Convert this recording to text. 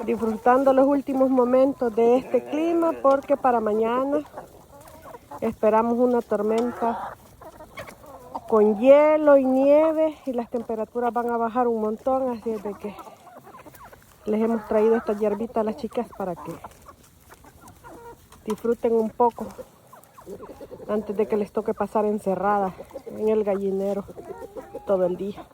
disfrutando los últimos momentos de este clima, porque para mañana esperamos una tormenta con hielo y nieve y las temperaturas van a bajar un montón, así es de que les hemos traído esta hierbita a las chicas para que disfruten un poco antes de que les toque pasar encerradas en el gallinero todo el día.